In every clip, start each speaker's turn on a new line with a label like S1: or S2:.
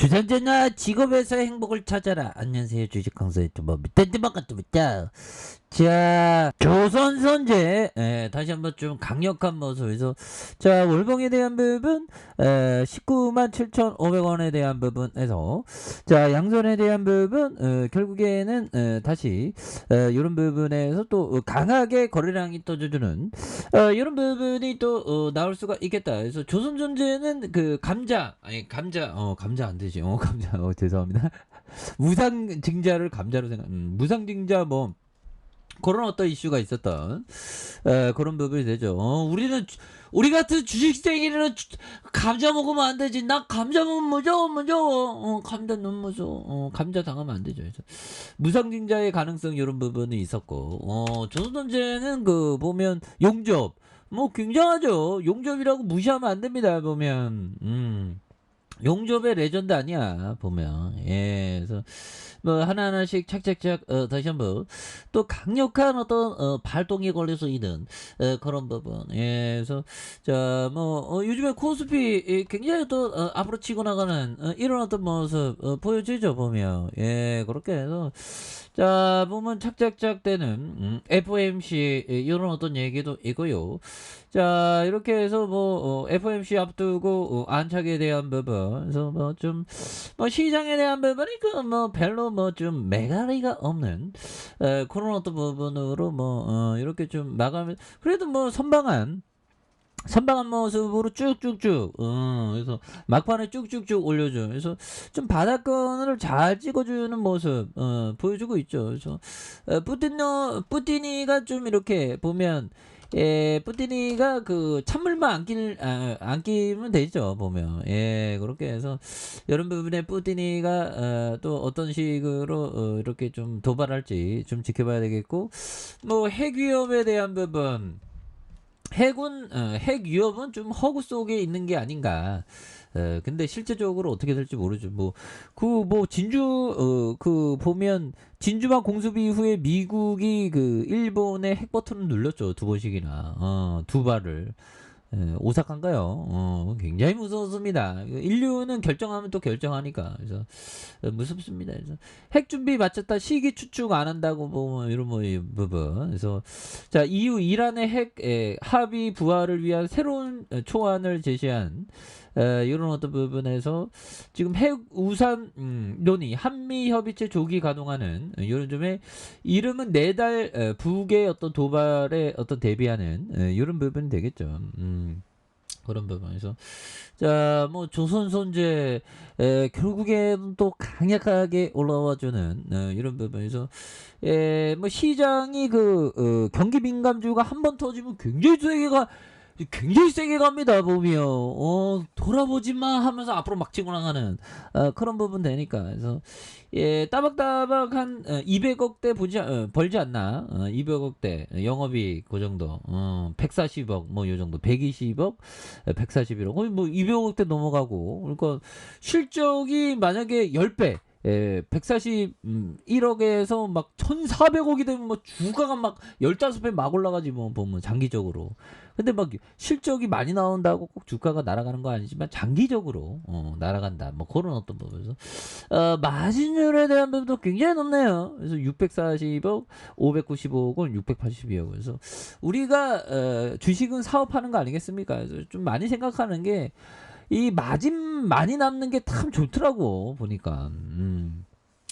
S1: 주전자나 직업에서 행복을 찾아라. 안녕하세요. 주식 강사 유튜버 밑단디만같습니다. 자, 조선선제, 다시 한번 좀 강력한 모습에서, 자, 월봉에 대한 부분, 19만 7,500원에 대한 부분에서, 자, 양선에 대한 부분, 결국에는, 다시, 이런 부분에서 또 강하게 거래량이 떠주는, 이런 부분이 또, 나올 수가 있겠다. 그래서 조선전제는 그 감자, 아니, 감자 안 되지. 감자, 죄송합니다. 무상증자를 감자로 무상증자 뭐, 그런 어떤 이슈가 있었던 그런 부분이 되죠. 우리 같은 주식생이는 감자 먹으면 안 되지. 나 감자 먹으면 무서워. 감자 너무 무서워. 감자 당하면 안 되죠. 그래서 무상증자의 가능성 이런 부분이 있었고, 조선전제는 그 보면 용접 뭐 굉장하죠. 용접이라고 무시하면 안 됩니다. 보면 용접의 레전드 아니야 보면. 그래서 뭐 하나하나씩 착착착 다시 한번 또 강력한 어떤 발동이 걸려서 있는 그런 부분. 그래서 자 뭐 요즘에 코스피 굉장히 또 앞으로 치고 나가는 이런 어떤 모습 보여지죠 보면. 그렇게 해서 자 보면 착착착 되는 FOMC 이런 어떤 얘기도 있고요. 자 이렇게 해서 뭐 FOMC 앞두고 안착에 대한 부분, 그래서 뭐 좀 뭐 시장에 대한 부분이 그 뭐 별로 뭐 좀 매가리가 없는 그런 어떤 부분으로 뭐 이렇게 좀 마감을, 그래도 뭐 선방한 모습으로 쭉쭉쭉, 그래서 막판에 쭉쭉쭉 올려줘. 그래서 좀 바닥권을 잘 찍어주는 모습, 보여주고 있죠. 그래서, 뿌띠니가 좀 이렇게 보면, 뿌띠니가 그 찬물만 안 끼면 되죠, 보면. 그렇게 해서, 이런 부분에 뿌띠니가, 또 어떤 식으로, 이렇게 좀 도발할지 좀 지켜봐야 되겠고, 뭐, 핵위협에 대한 부분, 핵 위협은 좀 허구 속에 있는 게 아닌가. 근데 실제적으로 어떻게 될지 모르죠. 그 보면 진주만 공습 이후에 미국이 그 일본의 핵 버튼을 눌렀죠. 두 번씩이나. 두 발을. 오싹한가요? 굉장히 무서웠습니다. 인류는 결정하면 또 결정하니까. 그래서 무섭습니다. 그래서 핵 준비 마쳤다 시기 추측 안 한다고 뭐 이런 뭐 부분. 그래서 자 이후 이란의 핵 합의 부활을 위한 새로운 초안을 제시한 이런 어떤 부분에서 지금 핵 우산 논의 한미 협의체 조기 가동하는 이런 점에 이름은 내달 북의 어떤 도발에 어떤 대비하는 이런 부분이 되겠죠. 그런 부분에서 자 뭐 조선 손제 결국에는 또 강력하게 올라와주는 이런 부분에서 뭐 시장이 그 경기 민감주가 한 번 터지면 굉장히 세게 갑니다 보면. 돌아보지 마 하면서 앞으로 막 치고 나가는 그런 부분 되니까. 그래서 따박따박 한 200억대 벌지 않나. 200억대 영업이익 그 정도. 140억 뭐 요 정도. 120억 141억 거의 뭐 200억대 넘어가고. 그러니까 실적이 만약에 10배 141억에서 막 1,400억이 되면 뭐 주가가 막 15배 막 올라가지 뭐 보면 장기적으로. 근데 막 실적이 많이 나온다고 꼭 주가가 날아가는 거 아니지만 장기적으로 날아간다. 뭐 그런 어떤 부분에서 마진율에 대한 부분도 굉장히 높네요. 그래서 640억, 595억은 682억. 그래서 우리가 주식은 사업하는 거 아니겠습니까? 그래서 좀 많이 생각하는 게 이 마진 많이 남는 게 참 좋더라고 보니까.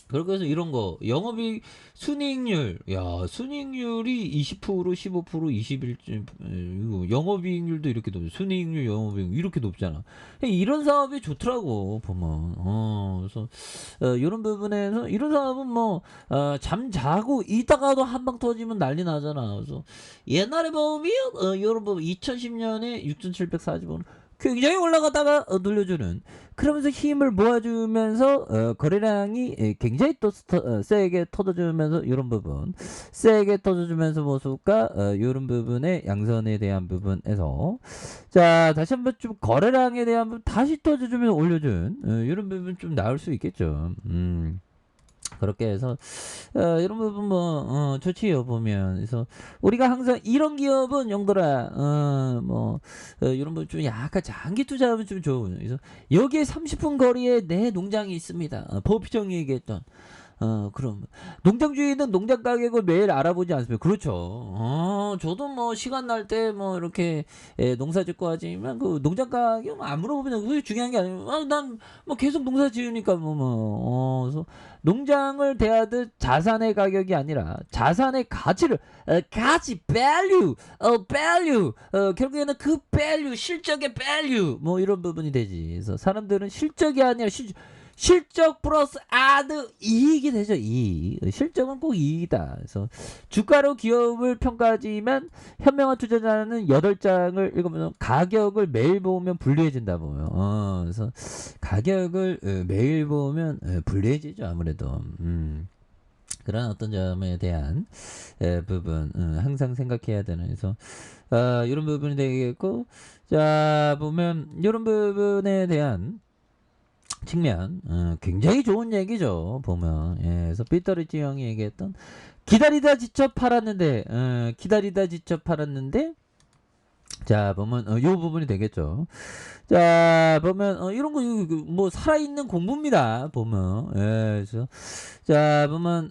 S1: 그렇게 해서 이런 거 영업이 순이익률, 야 순이익률이 20% 15% 21 영업이익률도 이렇게 높, 순이익률 영업이익률 이렇게 높잖아. 이런 사업이 좋더라고 보면. 그래서 이런 부분에서 이런 사업은 뭐 잠 자고 이따가도 한 방 터지면 난리 나잖아. 그래서 옛날에 보면 이런 부 2010년에 6,740원 굉장히 올라갔다가 눌려주는, 그러면서 힘을 모아주면서 거래량이 굉장히 또 세게 터져주면서 이런 부분 세게 터져주면서 모습과 이런 부분의 양선에 대한 부분에서 자 다시 한번 좀 거래량에 대한 부분 다시 터져주면서 올려준 이런 부분 좀 나올 수 있겠죠. 그렇게 해서 이런 부분 뭐 좋지요 보면. 그래서 우리가 항상 이런 기업은 용도라 이런 부분 좀 약간 장기 투자하면 좀 좋은. 그래서 여기에 30분 거리에 내 농장이 있습니다. 버피정이 얘기했던 그럼 농장 주인은 농장 가격을 매일 알아보지 않습니까? 그렇죠. 저도 뭐 시간 날 때 뭐 이렇게 농사 짓고 하지만 그 농장 가격 안 물어보면 그게 중요한 게 아니고 난 뭐 계속 농사 지으니까 그래서 농장을 대하듯 자산의 가격이 아니라 자산의 가치를 가치 value value 결국에는 그 value 실적의 value 뭐 이런 부분이 되지. 그래서 사람들은 실적이 아니라 실적 플러스 아드 이익이 되죠. 이익. 실적은 꼭 이익이다. 그래서 주가로 기업을 평가하지만 현명한 투자자는 8장을 읽으면 가격을 매일 보면 불리해진다 보면. 그래서 가격을 매일 보면 불리해지죠. 아무래도. 그런 어떤 점에 대한 부분 항상 생각해야 되는. 그래서 이런 부분이 되겠고, 자 보면 이런 부분에 대한 측면 굉장히 좋은 얘기죠 보면. 그래서 피터리치 형이 얘기했던 기다리다 지쳐 팔았는데 자 보면 요 부분이 되겠죠. 자 보면 이런 거 뭐 살아있는 공부입니다 보면. 그래서 자 보면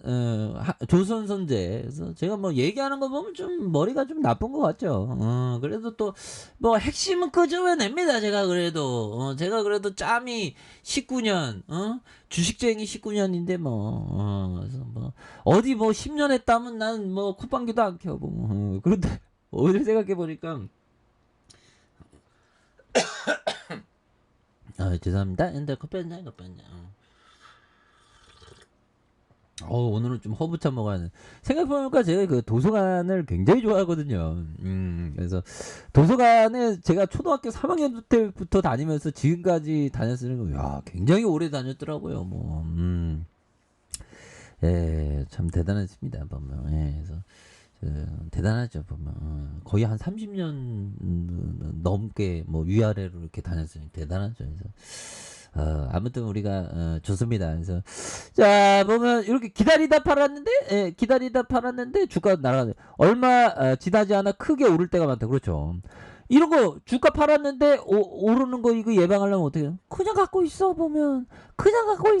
S1: 조선 선제. 그래서 제가 뭐 얘기하는 거 보면 좀 머리가 좀 나쁜 것 같죠. 그래도 또 뭐 핵심은 끄집어냅니다. 제가 그래도 짬이 19년 주식쟁이 19년인데 그래서 뭐 어디 뭐 10년 했다면 난 뭐 콧방귀도 안 켜고 그런데 오늘 생각해 보니까 죄송합니다. 근데 커피 한잔. 오늘은 좀 허브차 먹어야 돼. 생각해보니까 제가 그 도서관을 굉장히 좋아하거든요. 그래서 도서관에 제가 초등학교 3학년 때부터 다니면서 지금까지 다녔으니까, 야, 굉장히 오래 다녔더라고요. 참 대단했습니다. 보면. 그래서 대단하죠. 보면 거의 한 30년 넘게 뭐 위아래로 이렇게 다녔으니 대단하죠. 그래서 아무튼 우리가 좋습니다. 그래서 자 보면 이렇게 기다리다 팔았는데 주가 날아가네. 얼마 지나지 않아 크게 오를 때가 많다. 그렇죠. 이런 거 주가 팔았는데 오르는 거 이거 예방하려면 어떻게 해요? 그냥 갖고 있어. 보면 그냥 갖고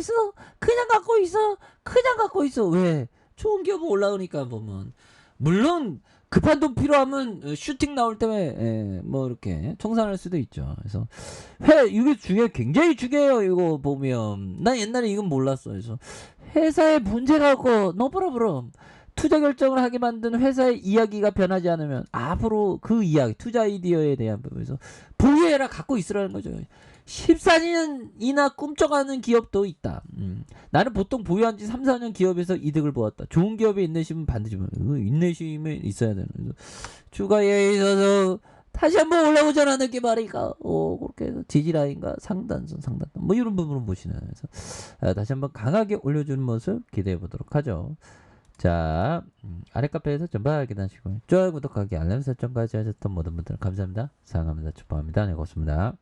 S1: 있어. 왜? 좋은 기업은 올라오니까. 보면 물론 급한 돈 필요하면 슈팅 나올 때문에 뭐 이렇게 청산할 수도 있죠. 그래서 이게 굉장히 중요해요. 이거 보면 난 옛날에 이건 몰랐어. 그래서 회사의 문제가 없고 노브라브럼 투자 결정을 하게 만든 회사의 이야기가 변하지 않으면 앞으로 그 이야기 투자 아이디어에 대한 부분에서 보유해라, 갖고 있으라는 거죠. 14년이나 꿈쩍하는 기업도 있다. 나는 보통 보유한 지 3, 4년 기업에서 이득을 보았다. 좋은 기업에 인내심은 반드시 인내심이 있어야 되는. 주가에 있어서 다시 한번 올라오잖아 느낌 말이니까 그렇게 해서 지지라인과 상단선 뭐 이런 부분을 보시는. 그래서 다시 한번 강하게 올려주는 모습 기대해 보도록 하죠. 자 아래 카페에서 전부 확인하시고 좋아요 구독하기 알람 설정까지 하셨던 모든 분들 감사합니다. 사랑합니다. 축복합니다. 네 고맙습니다.